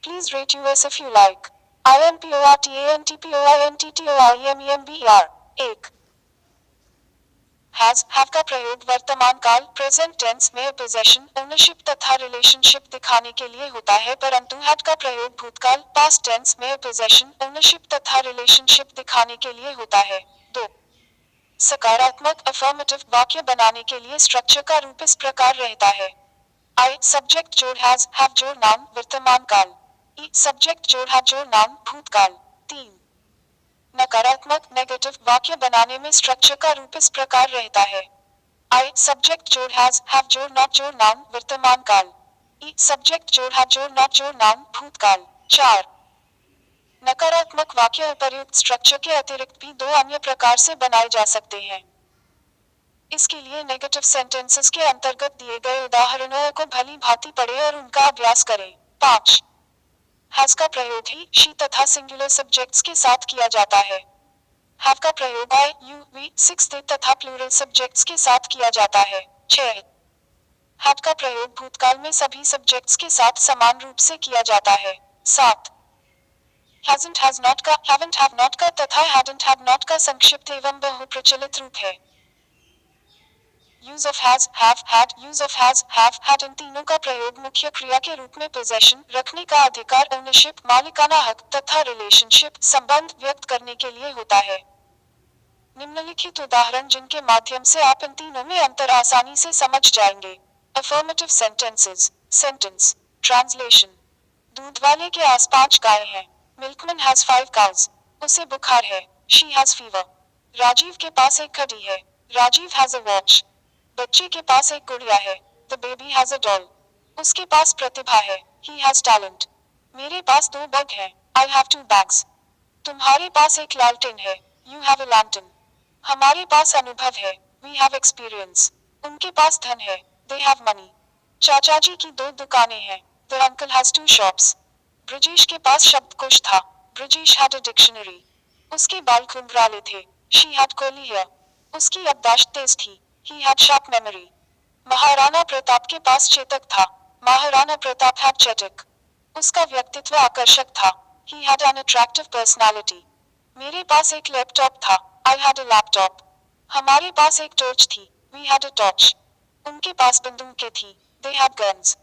Please rate US if you like. IMPORTANTPOINTTOREMEMBER 1. Have का प्रयोग वर्तमान काल प्रेजेंट टेंस में पोजेशन ओनरशिप तथा रिलेशनशिप दिखाने के लिए होता है, परंतु हैड का प्रयोग भूतकाल पास्ट टेंस में पोजेशन ओनरशिप तथा रिलेशनशिप दिखाने के लिए होता है। 2. सकारात्मक अफर्मेटिव वाक्य बनाने के लिए स्ट्रक्चर का रूप इस प्रकार रहता है। आई सब्जेक्ट जोड़ हैव जोड़ नाउन वर्तमान काल। ई सब्जेक्ट जोड़ हैव जोड़ नाउन भूतकाल। 3. नकारात्मक नेगेटिव वाक्य बनाने में स्ट्रक्चर का रूप इस प्रकार रहता है। आई सब्जेक्ट जोड़ हैव जोड़ नॉट जोड़ नाउन वर्तमान काल। ई सब्जेक्ट जोड़ हैव जोड़ नॉट जोड़ नाउन भूतकाल। 4. नकारात्मक वाक्य उपर्युक्त स्ट्रक्चर के अतिरिक्त भी दो अन्य प्रकार से बनाए जा सकते हैं। इसके लिए नेगेटिव सेंटेंसेस के अंतर्गत दिए गए उदाहरणों को भली भांति पढ़ें और उनका अभ्यास करें। 5. हैज का प्रयोग ही शी तथा सिंगुलर सब्जेक्ट्स के साथ किया जाता है। हैव का प्रयोग आई यू वी सिक्स दे तथा प्लूरल सब्जेक्ट्स के साथ किया जाता है। 6. हैड का प्रयोग भूतकाल में सभी सब्जेक्ट्स के साथ समान रूप से किया जाता है। 7. हैजंट हैज नॉट का हैवंट हैव नॉट का तथा हैडंट हैव नॉट का संक्षिप्त एवं बहुप्रचलित रूप है। Use of has have had use of has have had in तीनों का प्रयोग मुख्य क्रिया के रूप में पोजेशन रखने का अधिकार ओनरशिप मालिकाना हक तथा रिलेशनशिप संबंध व्यक्त करने के लिए होता है। निम्नलिखित उदाहरण जिनके माध्यम से आप इन तीनों में अंतर आसानी से समझ जाएंगे। Affirmative sentences sentence translation. दूध वाले के आस 5 गायें हैं। Milkman has 5 cows. उसे बुखार है। She has fever. राजीव के पास एक घड़ी है। Rajiv has a watch. बच्चे के पास एक गुड़िया है। The baby has a doll. उसके पास प्रतिभा है। He has talent. मेरे पास 2 बैग हैं। I have 2 bags. तुम्हारे पास एक लालटेन है। You have a lantern. हमारे पास अनुभव है। We have experience. उनके पास धन है। They have money. चाचा जी की 2 दुकानें हैं। The uncle has 2 shops. Brajesh के पास शब्दकोश था। Brajesh had a dictionary. उसके बाल घुंघराले थे। She had curly hair. उसकी याददाश्त तेज थी। He had sharp memory. Maharana Pratap के पास चेतक था। महाराणा प्रताप हैड चेतक। उसका व्यक्तित्व आकर्षक था। He had an attractive personality. मेरे पास एक लैपटॉप था। I had a laptop. हमारे पास एक टॉर्च थी। We had a torch. उनके पास बंदूकें थी। They had guns.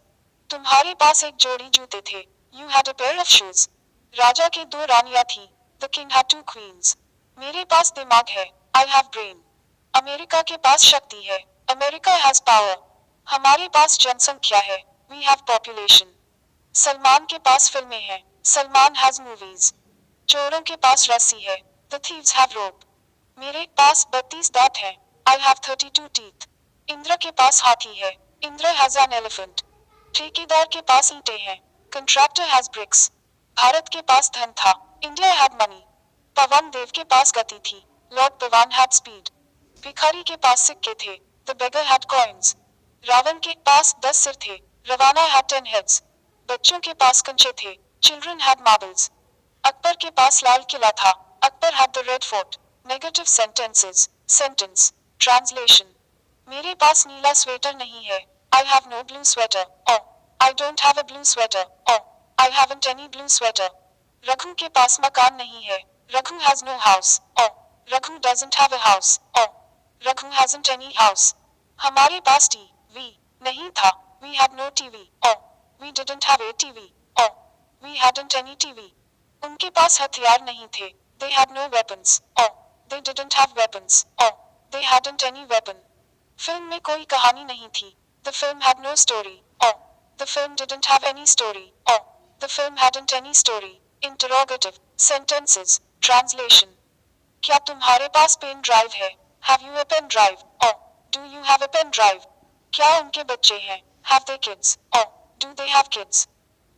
तुम्हारे पास एक जोड़ी जूते थे। You had a pair of shoes. राजा के 2 रानियां थी। The king had 2 queens. मेरे पास दिमाग है। I have brain. अमेरिका के पास शक्ति है। America has power. हमारे पास जनसंख्या है। We have population. सलमान के पास फिल्में हैं। Salman has movies. चोरों के पास रस्सी है। द थीव्स हैव रोप। मेरे पास 32 दांत हैं। I have 32 teeth. इंद्र के पास हाथी है। Indra has an elephant. ठेकेदार के पास ईंटें हैं। Contractor has BRICS. भारत के पास धन था। India had money. Pawan Dev के पास गति थी। Lord Pawan had speed. भिखारी के पास सिक्के थे। The beggar had coins. Ravan के पास 10 सिर थे। रवाना हैड 10 हेड्स। बच्चों के पास कंचे थे। Children had marbles. अकबर के पास लाल किला था। Akbar had the Red Fort. Negative sentences sentence translation. मेरे पास नीला स्वेटर नहीं है। I have no blue sweater. Or I don't have a blue sweater. Or I haven't any blue sweater. Raghu के पास मकान नहीं है। Raghu has no house. Or Raghu doesn't have a house. Or Raghu hasn't any house. हमारे पास TV नहीं था। We had no TV. Or we didn't have a TV. Or we hadn't any TV. उनके पास हथियार नहीं थे। They had no weapons. Or they didn't have weapons. Or they hadn't any weapon. Film में कोई कहानी नहीं थी। The film had no story. Or the film didn't have any story. Or the film hadn't any story. Interrogative sentences translation. क्या तुम्हारे पास pen drive है? Have you a pen drive? Or do you have a pen drive? क्या उनके बच्चे हैं? Have they kids? Or do they have kids?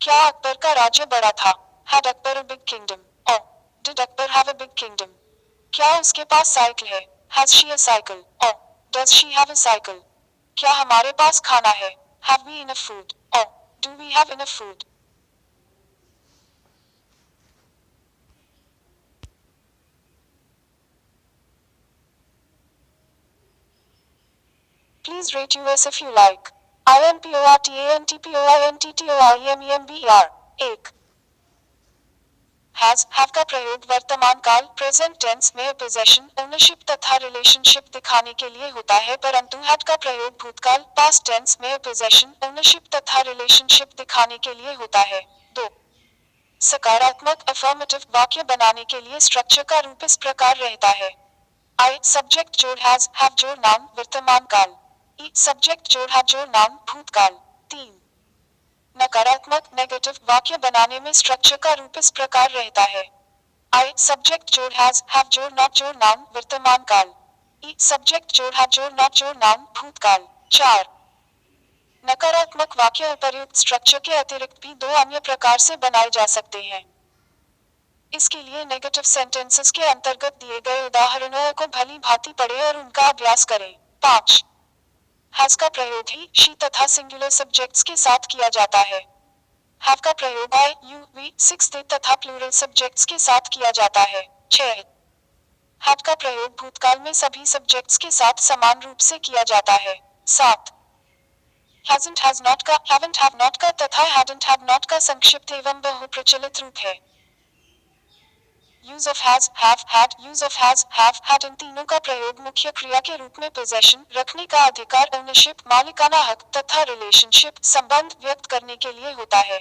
क्या अकबर का राज्य बड़ा था? Had Akbar a big kingdom? Or did Akbar have a big kingdom? क्या उसके पास साइकिल है? Has she a cycle? Or does she have a cycle? क्या हमारे पास खाना है? Have we enough food? Or do we have enough food? Please rate US if you like. IMPORTANTPOINTTOREMEMBER 1. Has have का प्रयोग वर्तमान काल प्रेजेंट टेंस में पोजेशन ओनरशिप तथा रिलेशनशिप दिखाने के लिए होता है, परंतु हैड का प्रयोग भूतकाल पास्ट टेंस में पोजेशन ओनरशिप तथा रिलेशनशिप दिखाने के लिए होता है। 2. सकारात्मक अफर्मेटिव वाक्य बनाने के लिए स्ट्रक्चर का रूप इस प्रकार रहता है। आई सब्जेक्ट जोड़ हैज हैव जोड़ नाउन वर्तमान काल। ई सब्जेक्ट जोड़ हैव जोड़ नाउन भूतकाल। 3. नकारात्मक नेगेटिव वाक्य बनाने में स्ट्रक्चर का रूप इस प्रकार रहता है। आई सब्जेक्ट जोड़ हैज हैव जोड़ नॉट जोड़ नाउन वर्तमान काल। ई सब्जेक्ट जोड़ हैव जोड़ नॉट जोड़ नाउन भूतकाल। 4. नकारात्मक वाक्य उपर्युक्त स्ट्रक्चर के अतिरिक्त भी 2 अन्य प्रकार से बनाए जा सकते हैं। इसके लिए नेगेटिव सेंटेंसेस के अंतर्गत दिए गए उदाहरणों को भली भांति पढ़ें और उनका अभ्यास करें। 5. हैज का प्रयोग ही शी तथा सिंगुलर सब्जेक्ट्स के साथ किया जाता है। हैव का प्रयोग आई यू वी सिक्स दे तथा प्लूरल सब्जेक्ट्स के साथ किया जाता है। 6. हैड का प्रयोग भूतकाल में सभी सब्जेक्ट्स के साथ समान रूप से किया जाता है। 7. हैजंट हैज नॉट का हैवंट हैव नॉट का तथा हैडंट हैव नॉट का संक्षिप्त एवं बहुप्रचलित रूप है। Use of has have had use of has have had in तीनों का प्रयोग मुख्य क्रिया के रूप में पोजेशन रखने का अधिकार ओनरशिप मालिकाना हक तथा रिलेशनशिप संबंध व्यक्त करने के लिए होता है।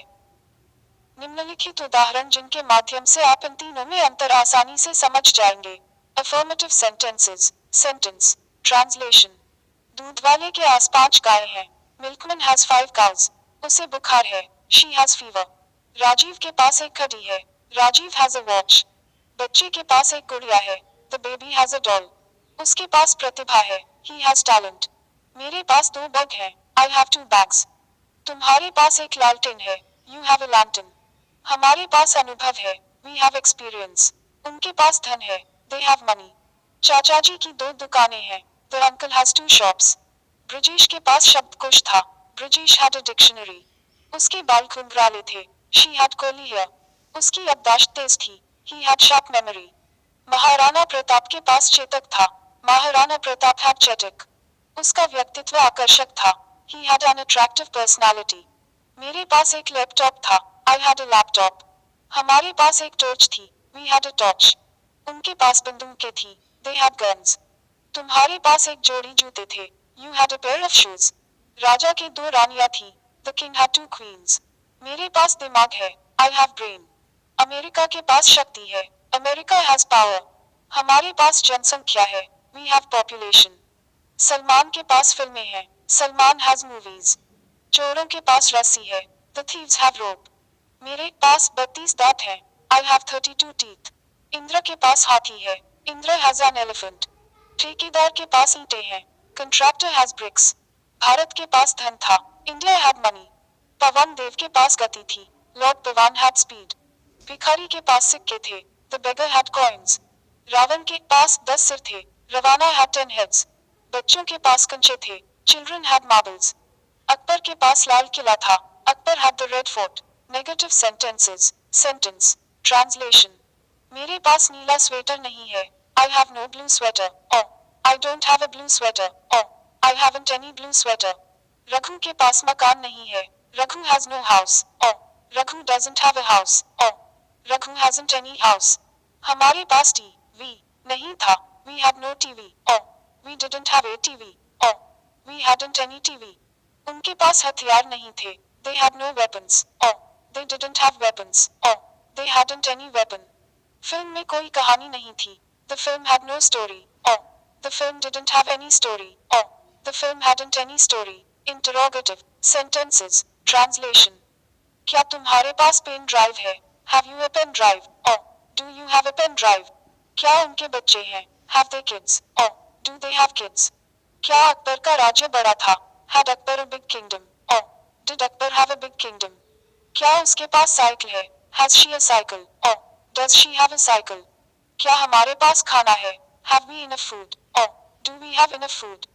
निम्नलिखित उदाहरण जिनके माध्यम से आप इन तीनों में अंतर आसानी से समझ जाएंगे। Affirmative sentences sentence translation. दूध वाले के आस 5 गाय हैं। Milkman has 5 cows. उसे बुखार है। She has fever. राजीव के पास एक घड़ी है। Rajiv has a watch. बच्चे के पास एक गुड़िया है। The baby has a doll. उसके पास प्रतिभा है। He has talent. मेरे पास 2 बैग हैं। I have 2 bags. तुम्हारे पास एक लालटेन है। You have a lantern. हमारे पास अनुभव है। We have experience. उनके पास धन है। They have money. चाचा जी की 2 दुकानें हैं। The uncle has 2 shops. Brajesh के पास शब्दकोश था। Brajesh had a dictionary. उसके बाल घुंघराले थे। She had curly hair. उसकी याददाश्त तेज थी। He had sharp memory. Maharana Pratap के पास चेतक था। महाराणा प्रताप हैड चेतक। उसका व्यक्तित्व आकर्षक था। He had an attractive personality. मेरे पास एक लैपटॉप था। I had a laptop. हमारे पास एक टॉर्च थी। We had a torch. उनके पास बंदूकें थी। They had guns. तुम्हारे पास एक जोड़ी जूते थे। You had a pair of shoes. राजा के 2 रानियां थी। The king had 2 queens. मेरे पास दिमाग है। I have brain. अमेरिका के पास शक्ति है। America has power. हमारे पास जनसंख्या है। We have population. सलमान के पास फिल्में हैं। Salman has movies. चोरों के पास रस्सी है। द थीव्स हैव रोप। मेरे पास 32 दांत हैं। I have 32 teeth. इंद्र के पास हाथी है। Indra has an elephant. ठेकेदार के पास ईंटें हैं। Contractor has BRICS. भारत के पास धन था। India had money. Pawan Dev के पास गति थी। Lord Pawan had speed. भिखारी के पास सिक्के थे। The beggar had coins. Ravan के पास 10 सिर थे। रवाना हैड 10 हेड्स। बच्चों के पास कंचे थे। Children had marbles. अकबर के पास लाल किला था। Akbar had the Red Fort. Negative sentences sentence translation. मेरे पास नीला स्वेटर नहीं है। I have no blue sweater. Or I don't have a blue sweater. Or I haven't any blue sweater. Raghu के पास मकान नहीं है। Raghu has no house. Or Raghu doesn't have a house. Or Raghu hasn't any house. हमारे पास TV नहीं था। We had no TV. Or we didn't have a TV. Or we hadn't any TV. उनके पास हथियार नहीं थे। They had no weapons. Or they didn't have weapons. Or they hadn't any weapon. Film में कोई कहानी नहीं थी। The film had no story. Or the film didn't have any story. Or the film hadn't any story. Interrogative sentences translation. क्या तुम्हारे पास pen drive है? Have you a pen drive? Or do you have a pen drive? क्या उनके बच्चे हैं? Have they kids? Or do they have kids? क्या अकबर का राज्य बड़ा था? Had Akbar a big kingdom? Or did Akbar have a big kingdom? क्या उसके पास साइकिल है? Has she a cycle? Or does she have a cycle? क्या हमारे पास खाना है? Have we enough food? Or do we have enough food?